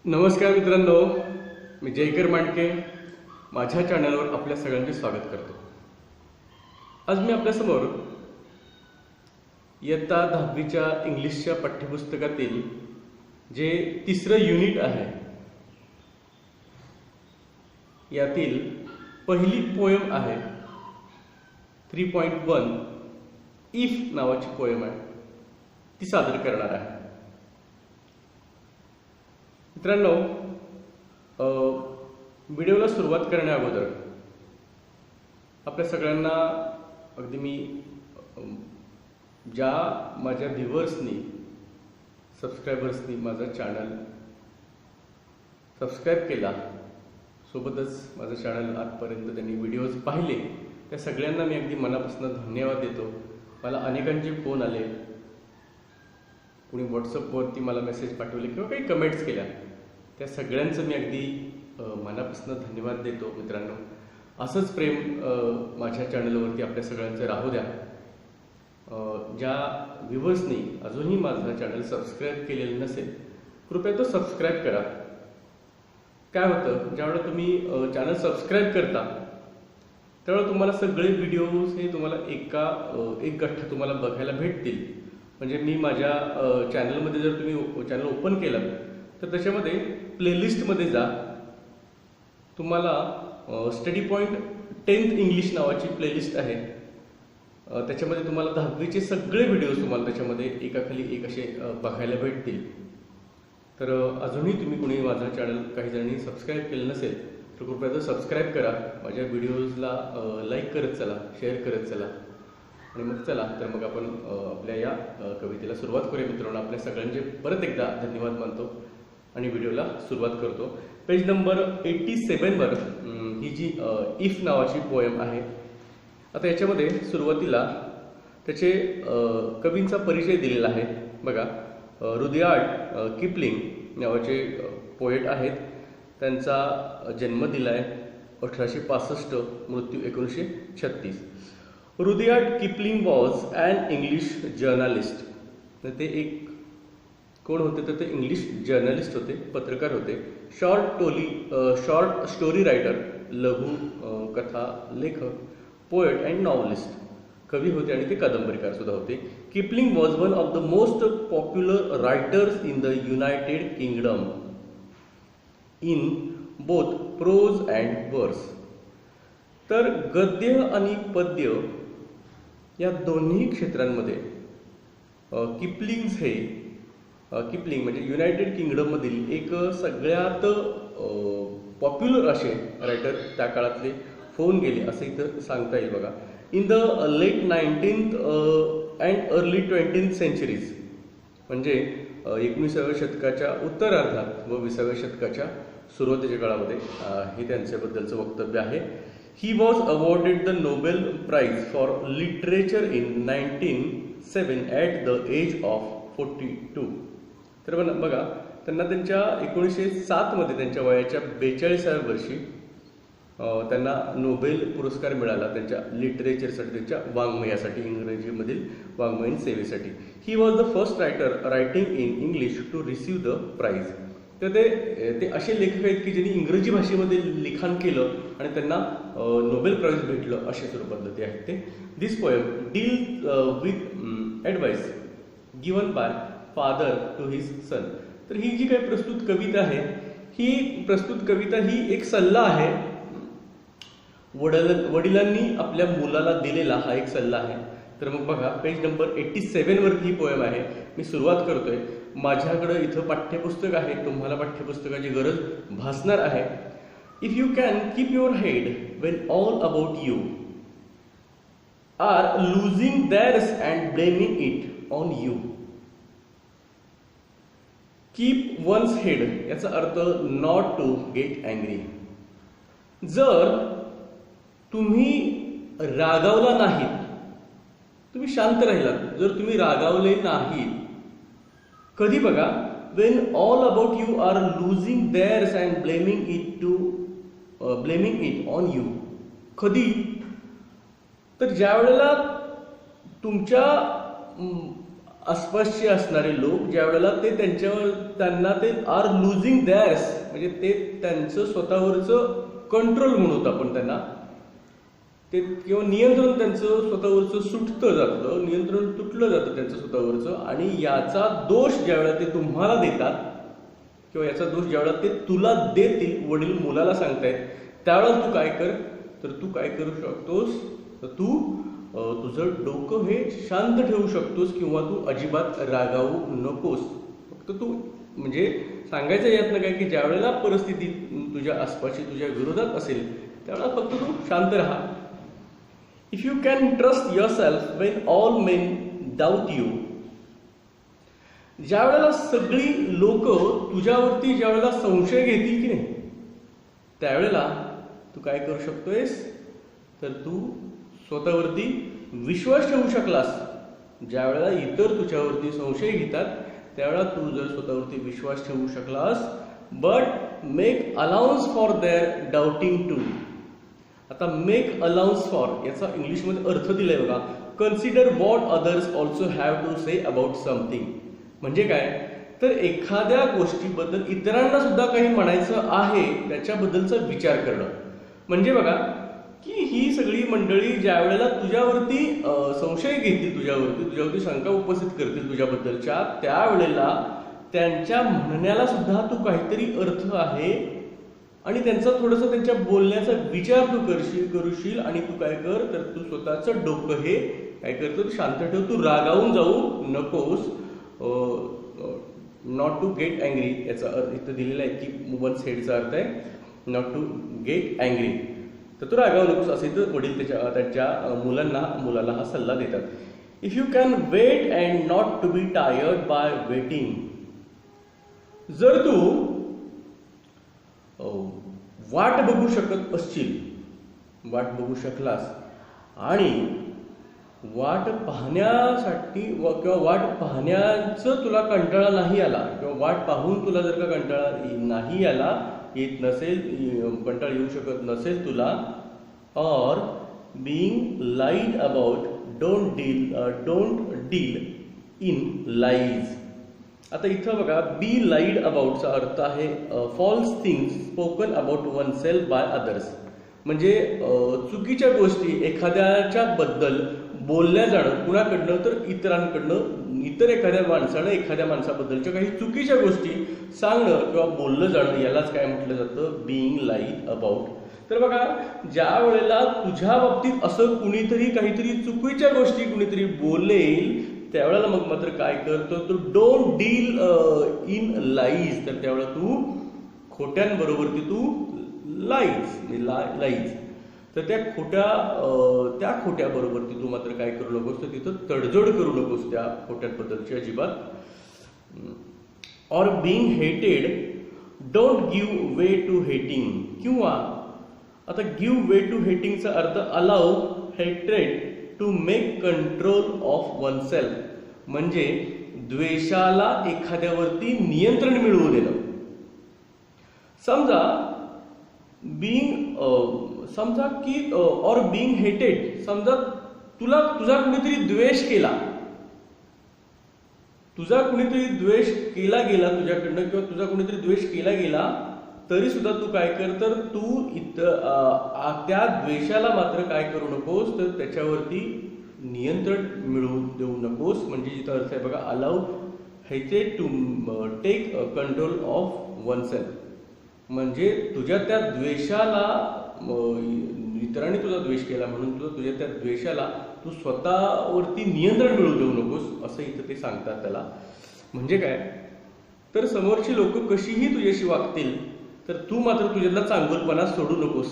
नमस्कार मित्रांनो, मी जयकर मांडके माझ्या चॅनलवर आपल्या सगळ्यांचे स्वागत करतो। आज मी आपल्यासमोर इयत्ता 10वीच्या इंग्लिशच्या पाठ्यपुस्तकातील जे तिसरं युनिट आहे यातील पहिली पोएम आहे 3.1 इफ नावाची पोएम आहे, ती सादर करणार आहे। मित्रांनो, व्हिडिओला सुरुवात करण्या अगोदर आपल्या सगळ्यांना अगदी मी ज्या माझ्या व्ह्यूअर्सनी सबस्क्रायबर्सनी माझा चॅनल सबस्क्राइब केला, सोबतच माझं चॅनल आजपर्यंत त्यांनी व्हिडिओज पाहिले, त्या सगळ्यांना मी अगदी मनापासून धन्यवाद देतो। मला अनेकांचे फोन आले, कुणी व्हॉट्सअपवरती मला मेसेज पाठवले किंवा काही कमेंट्स केल्या, त्या सगळ्यांचं मी अगदी मनापासून धन्यवाद देतो। मित्रांनो, असंच प्रेम माझ्या चॅनलवरती आपल्या सगळ्यांचं राहू द्या। ज्या व्ह्यूअर्सनी अजूनही माझा चॅनल सबस्क्राइब केलेलं नसेल, कृपया तो सबस्क्राइब करा। काय होतं, ज्यावेळेला तुम्ही चॅनल सबस्क्राइब करता त्यावेळेला तुम्हाला सगळे व्हिडिओज हे तुम्हाला एक गठ्ठ तुम्हाला बघायला भेटतील। म्हणजे मी माझ्या चॅनलमध्ये जर तुम्ही चॅनल ओपन केलं तर त्याच्यामध्ये प्लेलिस्टमध्ये जा, तुम्हाला स्टडी पॉइंट 10th इंग्लिश नावाची प्लेलिस्ट आहे, त्याच्यामध्ये तुम्हाला 10वीचे सगळे व्हिडिओज तुम्हाला त्याच्यामध्ये एकाखाली एक असे बघायला भेटतील। तर अजूनही तुम्ही कोणी माझा चॅनल काही जणांनी सबस्क्राइब केलं नसेल तर कृपया तो सबस्क्राइब करा, माझ्या व्हिडिओजला लाईक करत चला, शेअर करत चला। आणि मग चला तर मग आपण आपल्या या कवितेला सुरुवात करूया। मित्रांनो, आपल्या सगळ्यांचे परत एकदा धन्यवाद मानतो आणि व्हिडिओला सुरुवात करतो। पेज नंबर 87 वर ही जी इफ नावाची पोएम आहे। आता याच्यामध्ये सुरुवातीला त्याचे कवींचा परिचय दिलेला आहे। बघा, रुडयार्ड किपलिंग नावाचे पोएट आहेत, त्यांचा जन्म दिलाय 1865, मृत्यू 1936। Rudyard Kipling was an English journalist. ते एक कोण होते तर ते इंग्लिश जर्नलिस्ट होते, पत्रकार होते, शॉर्ट स्टोरी रायटर, लघु कथा लेखक, पोएट अँड नॉवलिस्ट, कवी होते आणि ते कादंबरीकार सुद्धा होते। Kipling was one of the most popular writers in the United Kingdom in both prose and verse. तर गद्य आणि पद्य या दोन्ही क्षेत्रांमध्ये किपलिंग म्हणजे युनायटेड किंगडममधील एक सगळ्यात पॉप्युलर असे रायटर त्या काळातले होऊन गेले असं इथं सांगता येईल। बघा, in the late 19th and early 20th centuries, म्हणजे 19व्या शतकाच्या उत्तरार्धात व 20व्या शतकाच्या सुरुवातीच्या काळामध्ये हे त्यांच्याबद्दलचं वक्तव्य आहे। He was awarded the Nobel Prize for literature in 1907 at the age of 42। तर बघा, त्यांना त्यांच्या 1907 मध्ये त्यांच्या वयाच्या 42व्या वर्षी त्यांना नोबेल पुरस्कार मिळाला त्यांच्या लिटरेचरसाठी, त्यांच्या वाङ्मयासाठी, इंग्रजीमधील वाङ्मयीन सेवेसाठी। He was the first writer writing in English to receive the prize. तर ते असे लेखक आहेत की ज्यांनी इंग्रजी भाषेमध्ये लिखाण केलं आणि त्यांना नोबेल प्राइज भेटलं, अशा स्वरूपातलं ते आहेत ते। This poem deal with advice given by father to his son. तर ही जी काही प्रस्तुत कविता आहे, ही प्रस्तुत कविता ही एक सल्ला आहे, वडिलांनी आपल्या मुलाला दिलेला हा एक सल्ला आहे। तर मग बघा, पेज नंबर 87 वरती ही पोएम आहे, मी सुरुवात करतोय। माझ्याकडे इथं पाठ्यपुस्तक आहे, तुम्हाला पाठ्यपुस्तकाची गरज भासणार आहे। If you can keep your head when all about you are losing theirs and blaming it on you. Keep one's head याचा अर्थ नॉट टू गेट अँग्री। जर तुम्ही रागावला नाहीत, तुम्ही शांत राहिलात, जर तुम्ही रागावले नाहीत, कधी बघा, when all about you are losing theirs and blaming it on you. कधी तर ज्या वेळेला तुमच्या आसपासचे असणारे लोक ज्या वेळेला त्यांना ते आर लुझिंग दॅर्स, म्हणजे ते त्यांचं स्वतःवरचं कंट्रोल म्हणूत आपण त्यांना, ते किंवा नियंत्रण त्यांचं स्वतःवरचं सुटतं जातं, नियंत्रण तुटलं जातं त्यांचं स्वतःवरचं, आणि याचा दोष ज्यावेळेला ते तुम्हाला देतात किंवा याचा दोष ज्यावेळेला ते तुला देतील, वडील मुलाला सांगतायत, त्यावेळेला तू काय कर, तर तू काय करू शकतोस, तर तू तुझं डोकं हे शांत ठेवू शकतोस किंवा तू अजिबात रागावू नकोस. फक्त तू म्हणजे सांगायचं यातनं काय की ज्या वेळेला परिस्थिती तुझ्या आसपासची तुझ्या विरोधात असेल त्यावेळेला फक्त तू शांत राहा. If you can trust yourself Wien all main doubt you, ज्या वेळेला सगळी लोक तुझ्यावरती ज्या वेळेला संशय घेतील की नाही, त्यावेळेला तू काय करू शकतोयस, तर तू स्वतःवरती विश्वास ठेवू शकलास. ज्या वेळेला इतर तुझ्यावरती संशय घेतात त्यावेळेला तू जर स्वतःवरती विश्वास ठेवू शकलास, but make allowance for their doubting too. आता मेक अलाउन्स फॉर याचा इंग्लिशमध्ये अर्थ दिलाय बघा, consider what others also have to say about something. म्हणजे काय, तर एखाद्या गोष्टीबद्दल इतरांना सुद्धा काही म्हणायचं आहे त्याच्याबद्दलचा विचार करणं. म्हणजे बघा की ही सगळी मंडळी ज्या वेळेला तुझ्यावरती संशय घेतील, तुझ्यावरती शंका उपस्थित करतील तुझ्याबद्दलच्या, त्यावेळेला त्यांच्या म्हणण्याला सुद्धा तू काहीतरी अर्थ आहे आणि त्यांचा थोडासा त्यांच्या बोलण्याचा विचार तू करूशील आणि तू काय कर, तर तू स्वतःचं डोकं हे काय करतो शांत ठेव. तू रागावून जाऊ नकोस. नॉट टू गेट अँग्री याचा अर्थ इथं दिलेला आहे की वन्स हेडचा अर्थ आहे नॉट टू गेट अँग्री. तर तू रागावू नकोस असे तर वडील त्यांच्या मुलाला हा सल्ला देतात. If you can wait and not to be tired by waiting, जर तू वाट बघू शकत असशील, वाट बघू शकलास आणि वाट पाहण्यासाठी किंवा वाट पाहण्याचं तुला कंटाळा नाही आला किंवा वाट पाहून तुला जर का कंटाळा नाही आला, येत नसेल, कंटाळा येऊ शकत नसेल तुला, और being lied about don't deal in lies. आता इथं बघा, बी लाईड अबाउटचा अर्थ आहे false things spoken about oneself by others. म्हणजे चुकीच्या गोष्टी एखाद्याच्या बद्दल बोलल्या जाणं कुणाकडनं, तर इतरांकडनं, इतर एखाद्या माणसाबद्दलच्या काही चुकीच्या गोष्टी सांगणं किंवा बोललं जाणं, यालाच काय म्हटलं जातं, बीइंग लाईड अबाउट. तर बघा, ज्या वेळेला तुझ्या बाबतीत असं कुणीतरी काहीतरी चुकीच्या गोष्टी कुणीतरी बोलेल त्यावेळेला मग मात्र काय करतो, तू डोंट डील इन लाईज. तर त्यावेळेला तू खोट्यांबरोबरती तू लाईज तर त्या खोट्या बरोबरती तू मात्र काय करू नकोस, तर तिथं तडजोड करू नकोस त्या खोट्यांबद्दलची अजिबात. Or being hated don't give way to hating. किंवा आता गिव्ह वे टू हेटिंगचा अर्थ allow hatred to make control of oneself. म्हणजे द्वेषाला एखाद्यावरती नियंत्रण मिळवून देणं. समजा की ऑर बीइंग हेटेड, समजा तुझा कुणीतरी द्वेष केला, गेला तुझ्याकडनं किंवा तुझा कुणीतरी द्वेष केला गेला, तरी सुद्धा तू काय कर, तर तू त्या द्वेषाला मात्र काय करू नकोस, तर त्याच्यावरती नियंत्रण मिळवून देऊ नकोस. म्हणजे जिथं अर्थ आहे बघा, allow hated to take control of oneself. म्हणजे तुझ्या त्या द्वेषाला, इतरांनी तुझा द्वेष केला म्हणून तुझ्या त्या द्वेषाला तू स्वतःवरती नियंत्रण मिळवून देऊ नकोस, असं इथं ते सांगतात त्याला. म्हणजे काय, तर समोरची लोक कशीही तुझ्याशी वागतील तर तू मात्र तुझ्यातला चांगुलपणा सोडू नकोस.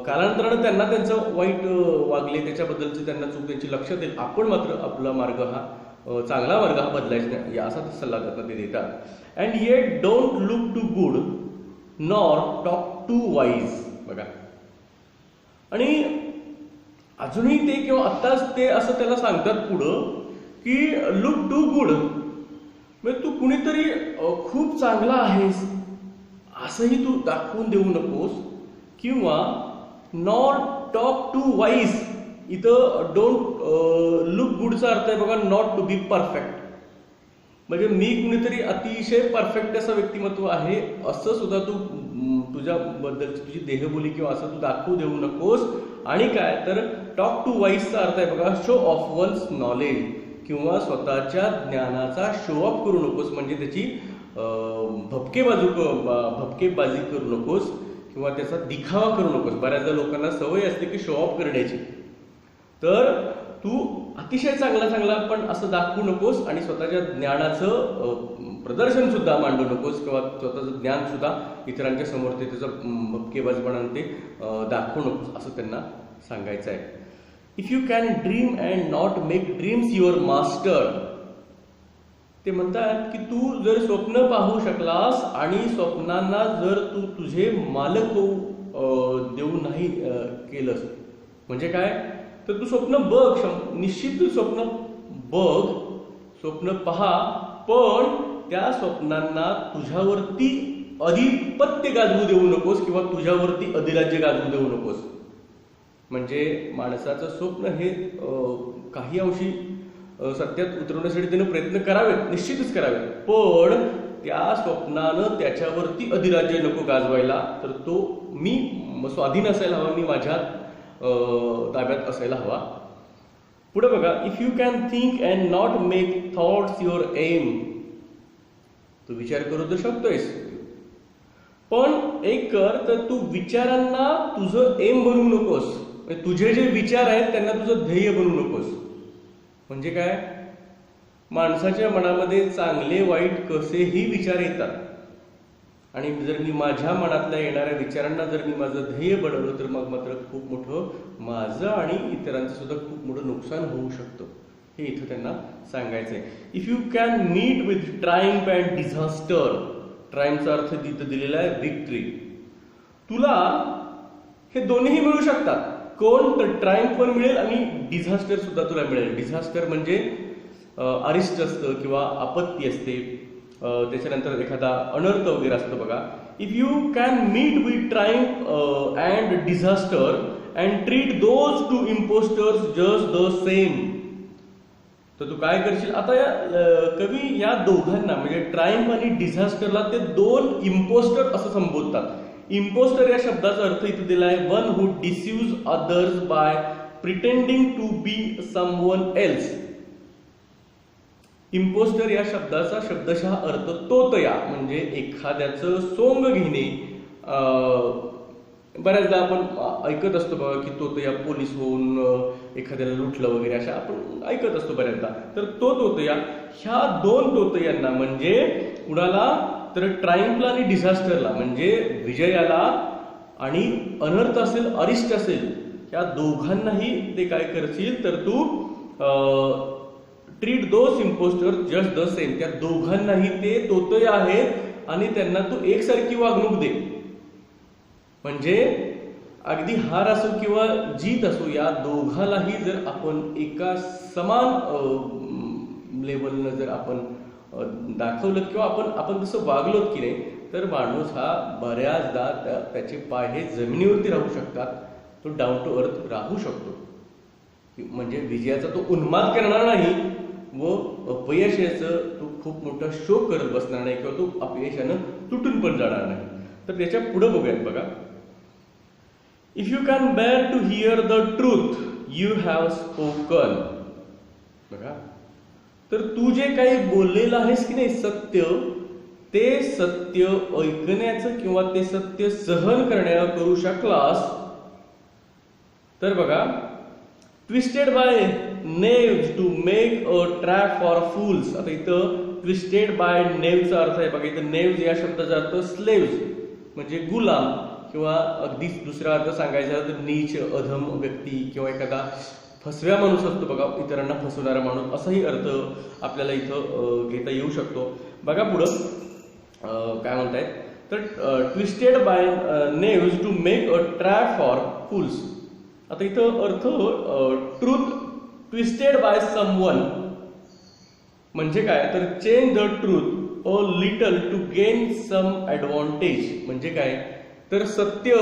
कालांतरानं त्यांना त्यांचं वाईट वागले त्याच्याबद्दलचे त्यांना चूक त्यांची लक्षात येईल, आपण मात्र आपला मार्ग हा चांगला मार्ग हा बदलायचा नाही, असा सल्ला त्यांना ते देतात. And yet don't look too good nor talk too wise. बघा, आणि अजूनही ते किंवा आत्ताच ते असं त्याला सांगतात पुढं की लुक टू गुड, म्हणजे तू कुणीतरी खूप चांगला आहेस असंही तू दाखवून देऊ नकोस. किंवा नॉट टॉक टू वाईज, इथं डोंट लुक गुडचा अर्थ आहे बघा नॉट टू बी परफेक्ट. म्हणजे मी कुणीतरी अतिशय परफेक्ट असं व्यक्तिमत्व आहे असं सुद्धा तू तुझ्याबद्दलची तुझी देहबोली किंवा असं तू दाखवू देऊ नकोस. आणि काय तर टॉक टू वाईजचा अर्थ आहे बघा शो ऑफ वन्स नॉलेज किंवा स्वतःच्या ज्ञानाचा शो ऑफ करू नकोस. म्हणजे त्याची भपकेबाजी करू नकोस किंवा त्याचा दिखावा करू नकोस. बऱ्याचदा लोकांना सवय असते की शो ऑफ करण्याची. तर तू अतिशय चांगला पण असं दाखवू नकोस आणि स्वतःच्या ज्ञानाचं प्रदर्शन सुद्धा मांडू नकोस किंवा स्वतःचं ज्ञान सुद्धा इतरांच्या समोर ते त्याचं भपकेबाजपणाने ते दाखवू नकोस असं त्यांना सांगायचं आहे. If you can dream and not make dreams your master. ते म्हणतात की तू जर स्वप्न पाहू शकलास आणि स्वप्नांना जर तू तुझे मालक देऊ नाही केलंस म्हणजे काय तर तू स्वप्न बघ, निश्चित तू स्वप्न बघ, स्वप्न पहा, पण त्या स्वप्नांना तुझ्यावरती अधिपत्य गाजवू देऊ नकोस किंवा तुझ्यावरती अधिराज्य गाजवू देऊ नकोस. म्हणजे माणसाचं स्वप्न हे काही अंशी सत्यात उतरवण्यासाठी त्यानं प्रयत्न करावेत, निश्चितच करावेत, पण त्या स्वप्नानं त्याच्यावरती अधिराज्य नको गाजवायला. तर तो मी स्वाधीन असायला हवा, मी माझ्या ताब्यात असायला हवा. पुढे बघा if you can think and not make thoughts your aim. तू विचार करू तर शकतोयस पण एक कर तर तू विचारांना तुझं एम बनवू नकोस. तुझे जे विचार आहेत त्यांना तुझं ध्येय बनवू नकोस. म्हणजे काय माणसाच्या मनामध्ये चांगले वाईट कसेही विचार येतात आणि जर मी माझ्या मनातल्या येणाऱ्या विचारांना जर मी माझं ध्येय बनवलं तर मग मात्र खूप मोठं माझं आणि इतरांचं सुद्धा खूप मोठं नुकसान होऊ शकतं. हे इथं त्यांना सांगायचंय. If you can meet with triumph and disaster. ट्रायम्फचा अर्थ तिथं दिलेला आहे विक्ट्री. तुला हे दोन्हीही मिळू शकतात. कोण तर ट्रायम्फ पण मिळेल आणि डिझास्टर सुद्धा तुला मिळेल. डिझास्टर म्हणजे अरिष्ट असतं किंवा आपत्ती असते, त्याच्यानंतर एखादा अनर्थ वगैरे असतो बघा. If you can meet with triumph and disaster and treat those two impostors just the same. तर तू काय करशील आता कवी या दोघांना म्हणजे ट्रायम्फ आणि डिझास्टरला ते दोन इम्पोस्टर असं संबोधतात. इम्पोस्टर या शब्दाचा अर्थ इथे दिला आहे one who deceives others by pretending to be someone else. Impostor या शब्दाचा शब्दशः अर्थ तोतया म्हणजे एखाद्याचं सोंग घेणे. बऱ्याचदा आपण ऐकत असतो बघा की तोतया पोलीस होऊन एखाद्याला लुटलं वगैरे अशा आपण ऐकत असतो बऱ्याचदा. तर तो तोतया ह्या दोन तोतयांना म्हणजे कुणाला तर ट्रायम्फला आणि डिझास्टरला म्हणजे विजयाला आणि अनर्थ असेल अरिष्ट असेल ह्या दोघांनाही ते काय करशील तर तू treat those impostor just the same. त्या दोघांनाही ते तोतय आहेत आणि त्यांना तू एकसारखी वागणूक दे. म्हणजे अगदी हार असो किंवा जीत असो या दोघांनाही जर आपण एका समान लेवलनं जर आपण दाखवलं किंवा आपण तसं वागलो की नाही तर माणूस हा बऱ्याचदा त्याचे पाय हे जमिनीवरती राहू शकतात. तो डाऊन टू अर्थ राहू शकतो. म्हणजे विजयाचा तो उन्माद करणार नाही व अपयशाचं तो खूप मोठा शो करत बसणार नाही किंवा तो अपयशानं तुटून पण जाणार नाही. तर त्याच्या पुढे बघूयात बघा. If you can bear to hear the truth you have spoken. बघा तर तू जे काही बोललेलं आहेस की नाही सत्य ते सत्य ऐकण्याचं किंवा ते सत्य सहन करण्याला करू शकलास तर बघा twisted by knaves to make a trap for fools. आता इथं ट्विस्टेड बाय नेव्हचा अर्थ आहे बघा. इथं नेव्ज या शब्दाचा अर्थ स्लेव्ज म्हणजे गुलाम किंवा अगदी दुसरा अर्थ सांगायचा तर नीच अधम व्यक्ती किंवा एखादा फसव्या माणूस असतो बघा इतरांना फसवणारा माणूस असाही अर्थ आपल्याला इथं घेता येऊ शकतो. बघा पुढं काय म्हणतायत तर twisted by knaves to make a trap for fools. आता इथं अर्थ ट्रूथ ट्विस्टेड बाय समवन म्हणजे काय तर change the truth a little to gain some advantage. म्हणजे काय तर सत्य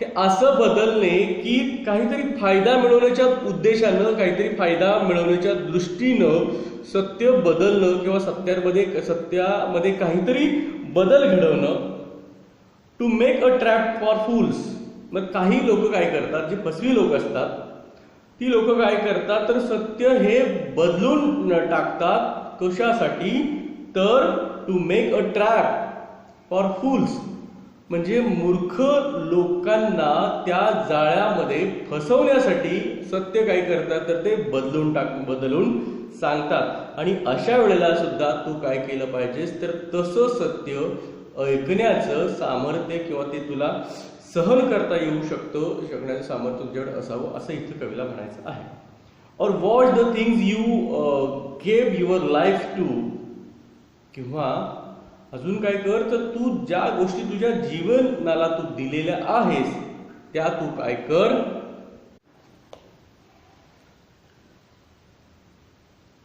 हे असं बदलणे की काहीतरी फायदा मिळवण्याच्या उद्देशानं, काहीतरी फायदा मिळवण्याच्या दृष्टीनं सत्य बदलणं किंवा सत्यामध्ये काहीतरी बदल घडवणं. To make a trap for fools. मग काही लोक काय करतात, जे फसवी लोक असतात ती लोक काय करतात, तर सत्य हे बदलून टाकतात. कशासाठी, तर to make a trap for fools, म्हणजे मूर्ख लोकांना त्या जाळ्यामध्ये फसवण्यासाठी सत्य काय करतात, तर ते बदलून सांगतात. आणि अशा वेळेला सुद्धा तू काय केलं पाहिजेस, तर तसं सत्य ऐकण्याचं सामर्थ्य किंवा ते तुला सहन करता येऊ शकण्याचं सामर्थ्य तुझ्याकडे असावं, असं इथं कवीला म्हणायचं आहे. Or watch the things you gave your life to. किंवा अजून काय कर, तर तू ज्या गोष्टी तुझ्या जीवनाला तू दिलेल्या आहेस त्या तू काय कर.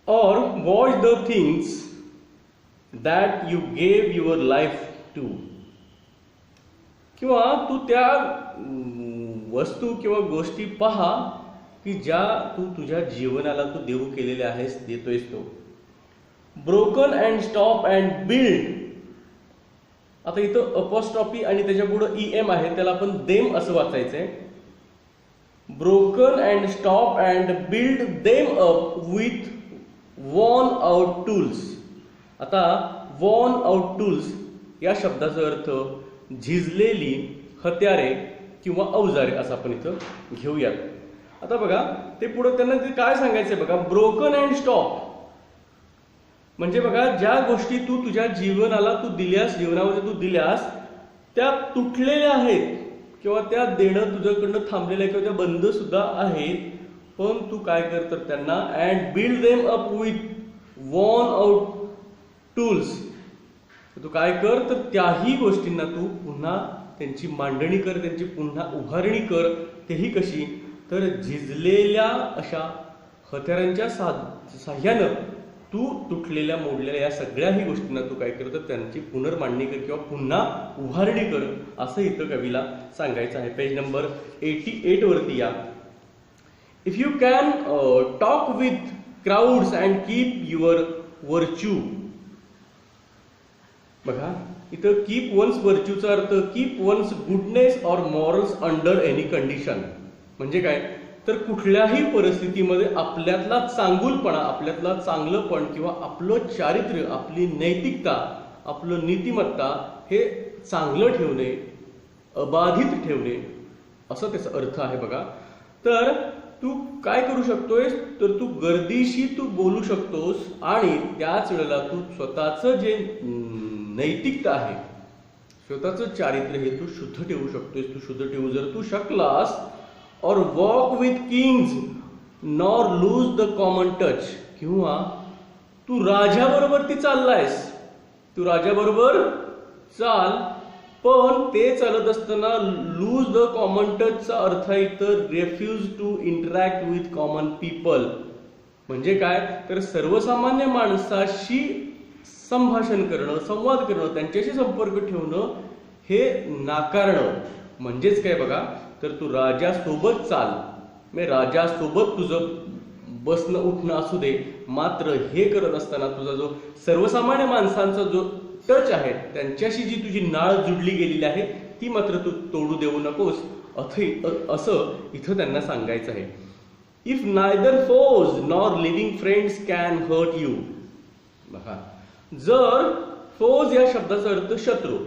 Or watch the things that you gave your life to. किंवा तू त्या वस्तू किंवा गोष्टी पहा की ज्या तू तुझ्या जीवनाला तू देऊ केलेल्या आहेस, देतोयस तो. Broken and stop and build. आता इथं अपॉस्ट्रॉफी आणि त्याच्या पुढं EM आहे, त्याला आपण देम असं वाचायचंय. Broken and stop and build them up with worn out tools. आता वॉर्न आउट टूल्स या शब्दाचा अर्थ झिजलेली हत्यारे किंवा अवजारे असं आपण इथं घेऊयात. आता बघा ते पुढे त्यांना ते काय सांगायचंय बघा, ब्रोकन अँड स्टॉप म्हणजे बघा ज्या गोष्टी तू तुझ्या जीवनामध्ये तू दिल्यास त्या तुटलेल्या आहेत किंवा त्या देणं तुझ्याकडनं थांबलेल्या किंवा त्या बंद सुद्धा आहेत, पण तू काय कर तर त्यांना and build them up with worn out tools. तू काय कर तर त्याही गोष्टींना तू पुन्हा त्यांची मांडणी कर, त्यांची पुन्हा उभारणी कर. तेही कशी, तर झिजलेल्या अशा हत्यारांच्या साह्यानं तू तुटलेल्या मोडलेल्या या सगळ्याही गोष्टींना तू काय कर तर त्यांची पुनर्मांडणी कर किंवा पुन्हा उभारणी कर, असं इथं कवीला सांगायचं आहे. पेज नंबर 88 वरती या. If you can talk with crowds and keep your virtue. बघा इथं कीप वन्स वर्च्यूचा अर्थ keep one's goodness or morals under any condition. म्हणजे काय, तर कुठल्याही परिस्थितीमध्ये आपल्यातला चांगुलपणा, आपल्यातला चांगलंपण किंवा आपलं चारित्र्य, आपली नैतिकता, आपलं नीतिमत्ता हे चांगलं ठेवणे, अबाधित ठेवणे, असं त्याचा अर्थ आहे बघा. तर तू काय करू शकतोस, तर तू गर्दीशी तू बोलू शकतोस आणि त्याच वेळेला तू स्वतःचं जे नैतिकता आहे, स्वतःचं चारित्र्य हे तू शुद्ध ठेवू शकतोस. तू शुद्ध ठेवू जर तू शकलास. और walk with Kings nor lose the common touch. किंवा तू राजाबरोबर ती चाललायस, तू राजाबरोबर चाल, पण ते चालत असताना लूज द कॉमन टचचा अर्थ आहे तर refuse to interact with common people. म्हणजे काय, तर सर्वसामान्य माणसाशी संभाषण करणं, संवाद करणं, त्यांच्याशी संपर्क ठेवणं हे नाकारणं. म्हणजेच काय बघा, तर तू राजासोबत चाल, म्हणजे राजासोबत तुझं बसणं उठणं असू दे, मात्र हे करत असताना तुझा जो सर्वसामान्य माणसांचा जो टच आहे, त्यांच्याशी जी तुझी नाळ जुडली गेलेली आहे ती मात्र तू तोडू देऊ नकोस, असं इथं त्यांना सांगायचं आहे. If neither foes nor loving friends can hurt you. बघा जर फोज या शब्दाचा अर्थ शत्रू,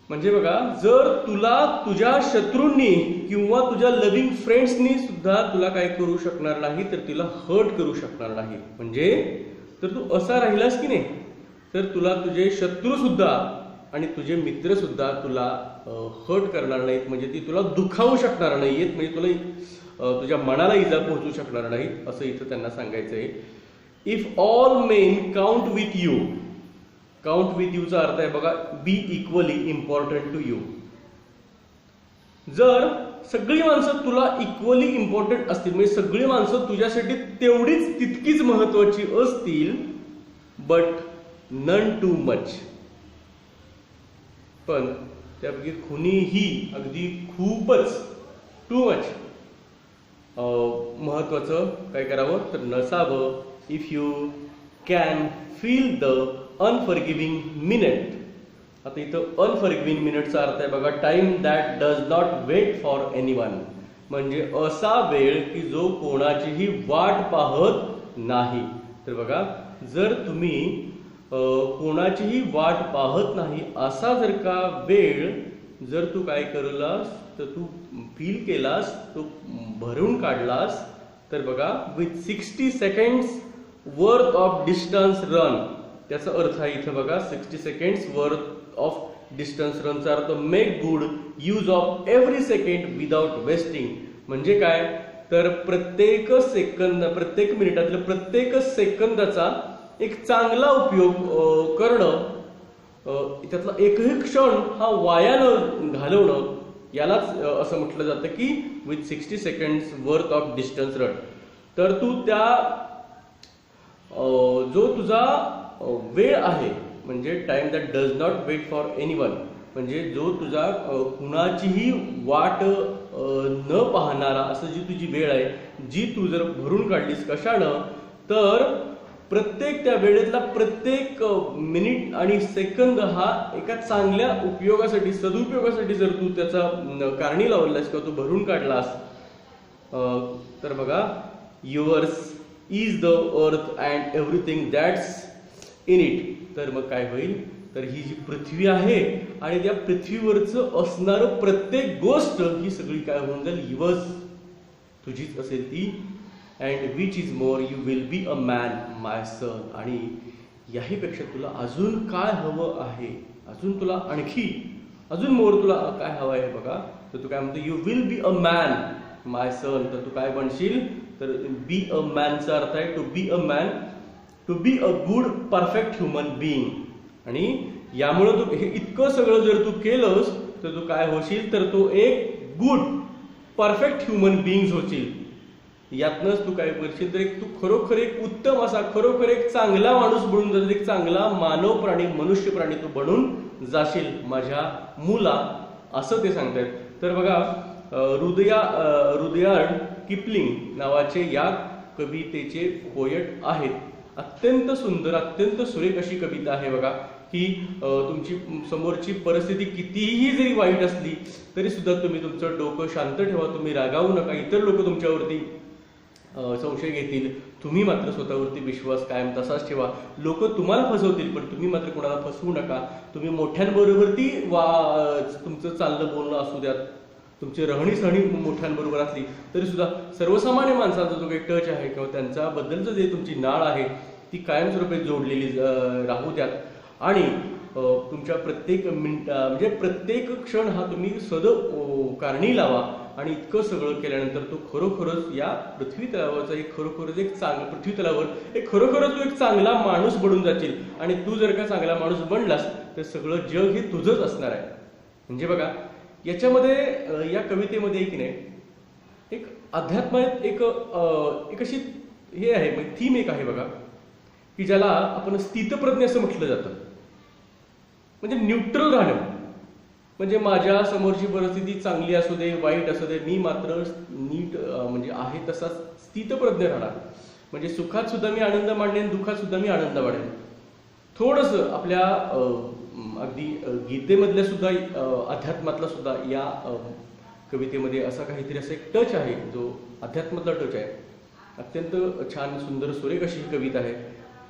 म्हणजे बघा जर तुला तुझ्या शत्रूंनी किंवा तुझ्या लव्हिंग फ्रेंड्सनी सुद्धा तुला काय करू शकणार नाही, तर तिला हर्ट करू शकणार नाही. म्हणजे तर तू असा राहिलास की नाही, तर तुला तुझे शत्रू सुद्धा आणि तुझे मित्र सुद्धा तुला हर्ट करणार नाहीत, म्हणजे ती तुला दुखावू शकणार नाहीत, म्हणजे तुला तुझ्या मनाला इजा पोहोचू शकणार नाही, असं इथं त्यांना सांगायचं आहे. If all men count with you. Count with यूचा अर्थ आहे बघा be equally important to you. जर सगळी माणसं तुला इक्वली इम्पॉर्टंट असतील, म्हणजे सगळी माणसं तुझ्यासाठी तेवढीच तितकीच महत्वाची असतील, बट नन टू मच, पण त्यापैकी कुणीही अगदी खूपच टू मच महत्त्वाचं काय करावं तर नसावं. If you can feel the unforgiving minute. आता इथं अनफॉरगिव्हिंग मिनिटचा अर्थ आहे बघा, time that does not wait for anyone. म्हणजे असा वेळ की जो कोणाचीही वाट पाहत नाही. तर बघा, जर तुम्ही कोणाचीही वाट पाहत नाही असा जर का वेळ जर तू काय करलास तर तू फील केलास, तो भरून काढलास, तर बघा with 60 seconds worth of distance run. त्याचा अर्थ आहे इथं बघा 60 सेकंड्स वर्थ ऑफ डिस्टन्स रनचा अर्थ make good use of every second without wasting. म्हणजे काय तर प्रत्येक मिनिटातल्या प्रत्येक सेकंदाचा एक चांगला उपयोग करणं, त्यातला एकही क्षण हा वाया न घालवणं, यालाच असं म्हटलं जातं की with 60 seconds worth of distance run. तर तू त्या जो तुझा वेळ आहे म्हणजे time that does not wait for anyone, म्हणजे जो तुझा कुणाचीही वाट न पाहणारा असं जी तुझी वेळ आहे, जी तू जर भरून काढलीस कशानं तर प्रत्येक त्या वेळेतला प्रत्येक मिनिट आणि सेकंद हा एका चांगल्या उपयोगासाठी सदुपयोगासाठी जर तू त्याचा कारणी लावलास किंवा तू भरून काढलास तर बघा yours is the earth and everything that's in it. तर मग काय होईल तर ही जी पृथ्वी आहे आणि त्या पृथ्वीवरचं असणारं प्रत्येक गोष्ट ही सगळी काय होऊन जाईल युअर्स, तुझीच असेल ती. And which is more you will be a man my son. आणि याहीपेक्षा तुला अजून काय हवं आहे, अजून तुला अजून मोर तुला काय हवं आहे बघा. तर तू काय म्हणतो you will be a man my son. तर तू काय बनशील तर बी अ मॅनचा अर्थ आहे to be a man, to be a good perfect human being. आणि यामुळं तू हे इतकं सगळं जर तू केलंस तर तू काय होशील तर तू एक गुड परफेक्ट ह्युमन बिईंग होशील. यातनंच तू काय करशील तर एक तू खरोखर एक उत्तम असा खरोखर एक चांगला माणूस बनून जाशील, एक चांगला मानव प्राणी मनुष्य प्राणी तू बनून जाशील माझ्या मुला, असं ते सांगतायत. तर बघा रुडयार्ड किपलिंग नावाचे या कवितेचे पोयट आहेत. अत्यंत सुंदर अत्यंत सुरेख अशी कविता आहे बघा की तुमची समोरची परिस्थिती कितीही जरी वाईट असली तरी सुद्धा तुम्ही तुमचं डोकं शांत ठेवा, तुम्ही रागावू नका. इतर लोक तुमच्यावरती संशय घेतील, तुम्ही मात्र स्वतःवरती विश्वास कायम तसाच ठेवा. लोक तुम्हाला फसवतील पण तुम्ही मात्र कोणाला फसवू नका. तुम्ही मोठ्यांबरोबरती तुमचं चाललं बोलणं असू द्यात, तुमची रहणी मोठ्यांबरोबर असली तरी सुद्धा सर्वसामान्य माणसांचा जो काही टच आहे किंवा त्यांच्याबद्दलचं जे तुमची नाळ आहे ती कायमस्वरूपी जोडलेली राहू द्यात. आणि तुमच्या प्रत्येक म्हणजे प्रत्येक क्षण हा तुम्ही कारणी लावा. आणि इतकं सगळं केल्यानंतर तो खरोखरच या पृथ्वी तलावाचा एक खरोखरच एक पृथ्वी तलावर एक खरोखरच तू एक चांगला माणूस बनून जाशील. आणि तू जर का चांगला माणूस बनलास तर सगळं जग हे तुझंच असणार आहे. म्हणजे बघा याच्यामध्ये या कवितेमध्ये की नाही एक अध्यात्मात एक अशी हे आहे थीम एक आहे बघा की ज्याला आपण स्थितप्रज्ञ असं म्हटलं जातं. म्हणजे न्यूट्रल राहणं, म्हणजे माझ्या समोरची परिस्थिती चांगली असू दे वाईट असू दे मी मात्र नीट म्हणजे आहे तसा स्थितप्रज्ञ राहणार. म्हणजे सुखात सुद्धा मी आनंद मांडेन, दुःखात सुद्धा मी आनंद मांडेन. थोडंसं आपल्या अगदी गीतेमधल्या सुद्धा अध्यात्मातला सुद्धा या कवितेमध्ये असा काहीतरी असं एक टच आहे जो अध्यात्मातला टच आहे. अत्यंत छान सुंदर सुरेख अशी ही कविता आहे.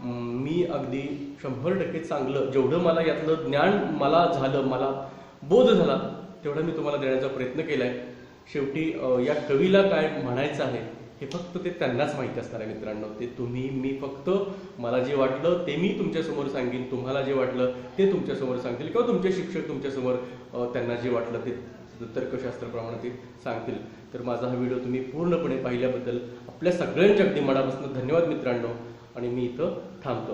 मी अगदी 100% चांगलं जेवढं मला यातलं ज्ञान मला झालं, मला बोध झाला तेवढा मी तुम्हाला देण्याचा प्रयत्न केलाय. शेवटी या कवीला काय म्हणायचं आहे हे फक्त ते त्यांनाच माहिती असणार आहे मित्रांनो. ते तुम्ही मी फक्त मला जे वाटलं ते मी तुमच्यासमोर सांगेन, तुम्हाला जे वाटलं ते तुमच्यासमोर सांगतील किंवा तुमचे शिक्षक तुमच्यासमोर त्यांना जे वाटलं ते तर्कशास्त्राप्रमाणे ते सांगतील. तर माझा हा व्हिडिओ तुम्ही पूर्णपणे पाहिल्याबद्दल आपल्या सगळ्यांच्या अगदी मनापासून धन्यवाद मित्रांनो. आणि मी इथं थांबतो.